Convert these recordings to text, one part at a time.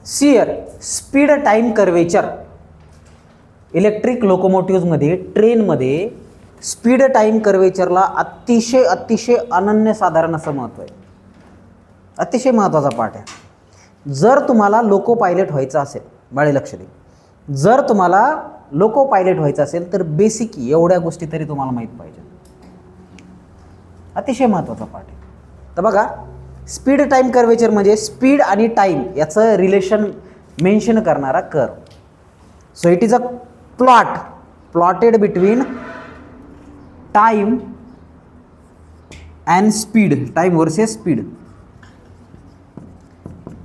Share speed time curvature. Electric लोकोमोटिव्हमध्ये ट्रेनमध्ये speed time कर्वेचरला अतिशय अतिशय अनन्यसाधारण असं महत्त्व आहे. अतिशय महत्त्वाचा पार्ट आहे. जर तुम्हाला लोको पायलट व्हायचं असेल, बाळे लक्ष दे, जर तुम्हाला लोको पायलट व्हायचं असेल तर बेसिक एवढ्या गोष्टी तरी तुम्हाला माहीत पाहिजे. अतिशय महत्त्वाचा पार्ट आहे. तर बघा, स्पीड टाईम कर्वेचर म्हणजे स्पीड आणि टाईम याचं रिलेशन मेन्शन करणारा curve. So it is a plotted between time and speed, time versus speed.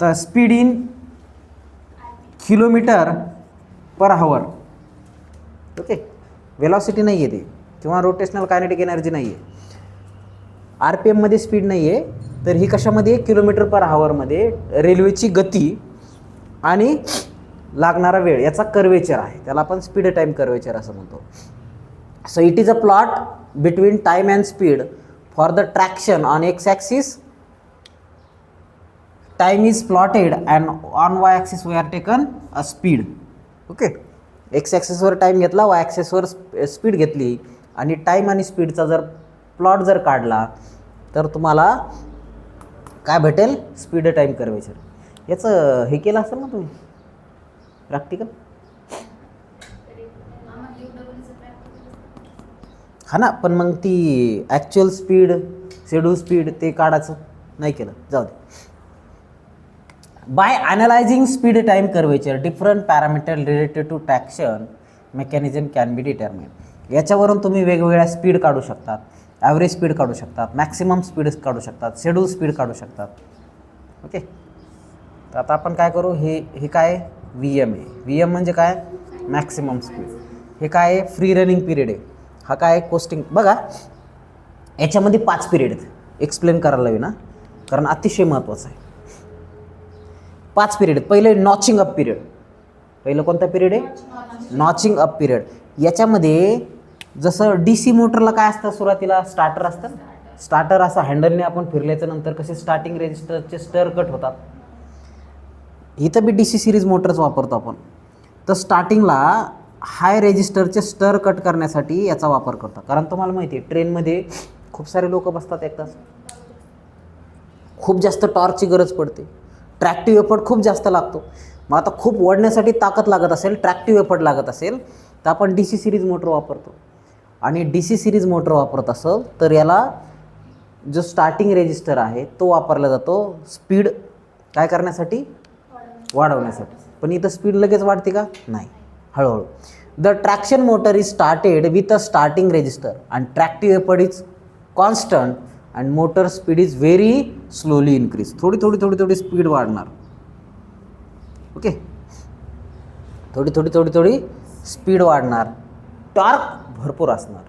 तर speed in kilometre per hour. Okay, velocity नाही आहे ते, किंवा रोटेशनल कायनेटिक एनर्जी नाही आहे, RPM मध्ये स्पीड नाही आहे, तर ही कशामध्ये किलोमीटर पर आवरमध्ये रेल्वेची गती आणि लागणारा वेळ याचा कर्वेचर आहे. त्याला आपण स्पीड टाईम कर्वेचर असं म्हणतो. So it is a plot between time and speed for the traction on X axis. Time is plotted and on Y axis we are taken a speed. Okay, X ॲक्सिसवर time घेतला, Y ॲक्सिसवर speed घेतली, आणि time आणि स्पीडचा जर plot जर काढला तर तुम्हाला काय भेटेल? Speed time curvature. याचं हे केलं असेल ना तुम्ही प्रॅक्टिकल? हा ना, पण मग ती ॲक्च्युअल स्पीड, शेड्यूल स्पीड ते काढायचं नाही केलं, जाऊ दे. By analysing speed time curvature different parameter related to traction mechanism can be determine. याच्यावरून तुम्ही वेगवेगळ्या स्पीड काढू शकतात, ॲव्हरेज स्पीड काढू शकतात, मॅक्सिमम स्पीड काढू शकतात, शेड्यूल स्पीड काढू शकतात. ओके, तर आता आपण काय करू? हे काय VM आहे. VM म्हणजे काय? Maximum speed. हे काय आहे? फ्री रनिंग पिरियड आहे. हा काय? कोस्टिंग. बघा, याच्यामध्ये 5 पिरियड आहेत. एक्सप्लेन करायला हवी ना, कारण अतिशय महत्त्वाचं आहे. 5 पिरियड आहेत. पहिले नॉचिंग अप पिरियड. पहिलं कोणता पिरियड आहे? Notching up period. याच्यामध्ये जसं DC मोटरला काय असतं? सुरुवातीला स्टार्टर असतं. स्टार्टर असं हँडलने आपण फिरल्याच्या नंतर कसे स्टार्टिंग रेजिस्टरचे स्टर कट होतात. इथं बी DC सिरीज मोटर्स वापरतो आपण. तर स्टार्टिंगला हाय रेजिस्टरचे स्टर कट करण्यासाठी याचा वापर करतो. कारण तुम्हाला माहिती आहे ट्रेनमध्ये खूप सारे लोक बसतात एकदाच, खूप जास्त टॉर्कची गरज पडते, ट्रॅक्टिव्ह एफर्ट खूप जास्त लागतो. मग आता खूप ओढण्यासाठी ताकद लागत असेल, ट्रॅक्टिव्ह एफर्ट लागत असेल, तर आपण DC सिरीज मोटर वापरतो. आणि DC सिरीज मोटर वापरत असेल तर याला जो स्टार्टिंग रेजिस्टर आहे तो वापरला जातो स्पीड काय करण्यासाठी? वाढवण्यासाठी. पण इथं स्पीड लगेच वाढते का? नाही, हळूहळू. The traction motor is started with a starting resistor and tractive effort is constant and motor speed is very slowly increase. थोडी थोडी थोडी थोडी स्पीड वाढणार. ओके, थोडी थोडी थोडी थोडी स्पीड वाढणार, टॉर्क भरपूर असणार.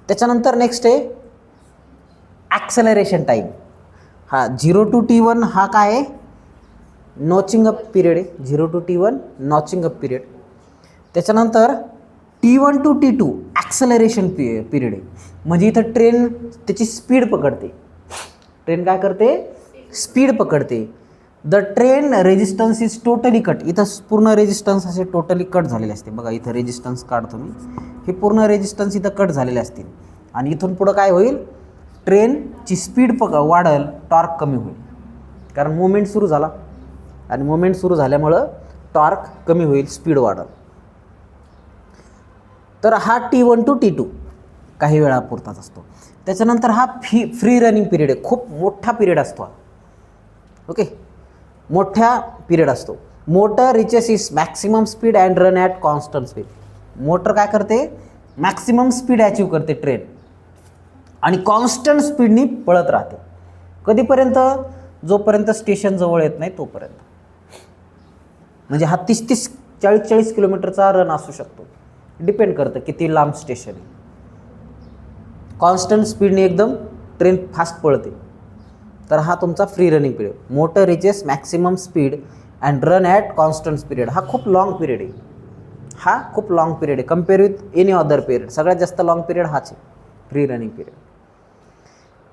त्याच्यानंतर नेक्स्ट आहे ॲक्सेलरेशन टाईम. हा 0 to T1 हा काय आहे? नॉचिंग अप पिरियड आहे. 0 to T1 notching up period. त्याच्यानंतर T1 to T2 acceleration period आहे. म्हणजे इथं ट्रेन त्याची स्पीड पकडते. ट्रेन काय करते? स्पीड पकडते. The train resistance is totally cut. इथं पूर्ण रेजिस्टन्स असे टोटली कट झालेले असते. बघा, इथं रेजिस्टन्स काढतो मी, हे पूर्ण रेजिस्टन्स इथं कट झालेले असतील. आणि इथून पुढं काय होईल? ट्रेनची स्पीड वाढेल, टॉर्क कमी होईल. कारण मुवमेंट सुरू झाला, आणि मुवमेंट सुरू झाल्यामुळं टॉर्क कमी होईल, स्पीड वाढेल. तर हा T1 to T2 काही वेळापुरताच असतो. त्याच्यानंतर हा फ्री रनिंग पिरियड आहे. खूप मोठा पिरियड असतो. ओके, मोठ्या पिरियड असतो. Motor reaches is maximum speed and run at constant speed. Motor काय करते? मॅक्सिमम स्पीड अचीव करते ट्रेन, आणि कॉन्स्टंट स्पीडनी पळत राहते. कधीपर्यंत? जोपर्यंत स्टेशन जवळ येत नाही तोपर्यंत. म्हणजे हा 30-30, 40-40 किलोमीटरचा रन असू शकतो. डिपेंड करतं किती लांब स्टेशन आहे. कॉन्स्टंट स्पीडने एकदम ट्रेन फास्ट पळते. तर हा तुमचा free running period. Motor reaches maximum speed and run at constant period. हा खूप लाँग पिरियड आहे. हा खूप लाँग पिरियड आहे compare with any other period. सगळ्यात जास्त लाँग पिरियड हाच आहे, फ्री रनिंग पिरियड.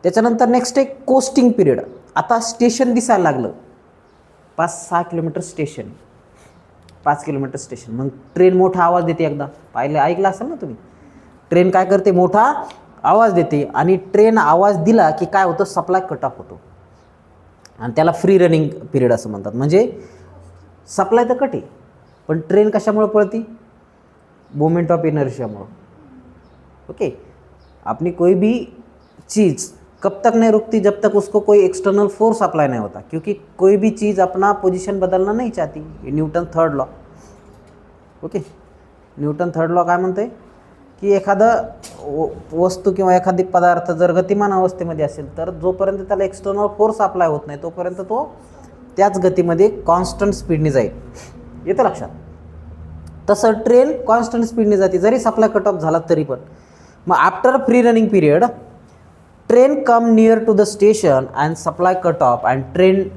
त्याच्यानंतर नेक्स्ट आहे कोस्टिंग पिरियड. आता स्टेशन दिसायला लागलं, 5-6 किलोमीटर स्टेशन, 5 किलोमीटर स्टेशन. मग ट्रेन मोठा आवाज देते, एकदा ऐकलं असेल ना तुम्ही. ट्रेन काय करते, मोठा आवाज देते, आणि ट्रेन आवाज दिला की काय होतं, सप्लाय कट ऑफ होतो, आणि त्याला फ्री रनिंग पिरियड असं म्हणतात. म्हणजे सप्लाय तर कट आहे, पण ट्रेन कशामुळे पळती, मोमेंट ऑफ इनर्शियामुळं. ओके. अपनी कोई भी चीज़ कब तक नहीं रुकती जब तक उसको कोई एक्सटर्नल फोर्स अप्लाई नहीं होता, क्योंकि कोई भी चीज़ अपना पोजीशन बदलना नहीं चाहती. Newton third law. Okay. Newton third law काय म्हणते की एखादं वस्तू किंवा एखादी पदार्थ जर गतिमान अवस्थेमध्ये असेल तर जोपर्यंत त्याला एक्सटर्नल फोर्स अप्लाय होत नाही तोपर्यंत तो त्याच गतीमध्ये कॉन्स्टंट स्पीडने जाईल. येतं लक्षात. तसं ट्रेन कॉन्स्टंट स्पीडने जाते जरी सप्लाय कट ऑफ झाला तरी पण. मग after free running period train come near to the station and supply cut off and train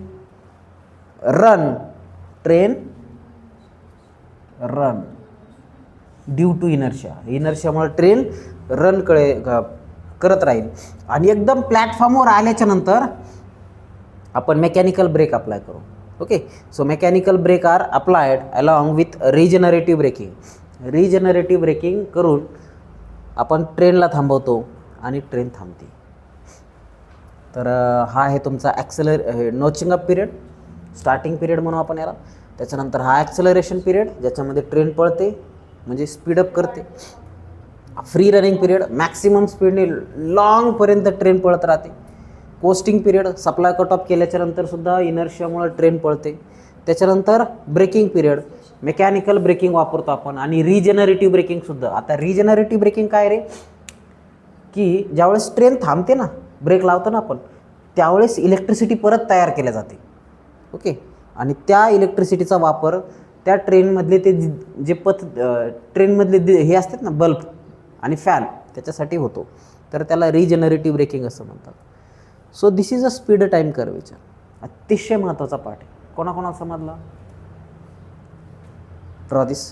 run due to इनर्शियामुळे ट्रेन रन करत राहील. आणि एकदम प्लॅटफॉर्मवर आल्याच्या नंतर आपण मेकॅनिकल ब्रेक अप्लाय करू. Okay. So mechanical brake are applied along with regenerative braking. Regenerative braking करून आपण ट्रेनला थांबवतो आणि ट्रेन थांबते. तर हा आहे तुमचा notching up period, starting period म्हणू आपण याला. त्याच्यानंतर हा ॲक्सेलरेशन पिरियड ज्याच्यामध्ये ट्रेन पळते म्हणजे स्पीडअप करते. फ्री रनिंग पिरियड मॅक्सिमम स्पीडने लॉंगपर्यंत ट्रेन पळत राहते. Costing period supply cut of केल्याच्या नंतरसुद्धा इनर्शियामुळे ट्रेन पळते. त्याच्यानंतर ब्रेकिंग पिरियड मेकॅनिकल ब्रेकिंग वापरतो आपण. आणि रिजनरेटिव्ह ब्रेकिंगसुद्धा. आता रिजनरेटिव्ह ब्रेकिंग काय रे, की ज्यावेळेस ट्रेन थांबते ना, ब्रेक लावतो ना आपण, त्यावेळेस इलेक्ट्रिसिटी परत तयार केल्या जाते. ओके. आणि त्या इलेक्ट्रिसिटीचा वापर त्या ट्रेनमधले ते जे ट्रेनमधले हे असतात ना, बल्ब आणि फॅन, त्याच्यासाठी होतो. तर त्याला रिजनरेटिव्ह ब्रेकिंग असं म्हणतात. So this is a speed time curvature. अतिशय महत्त्वाचा पाठ आहे. कोणाकोणाला समजला? ड्रॉ दिस.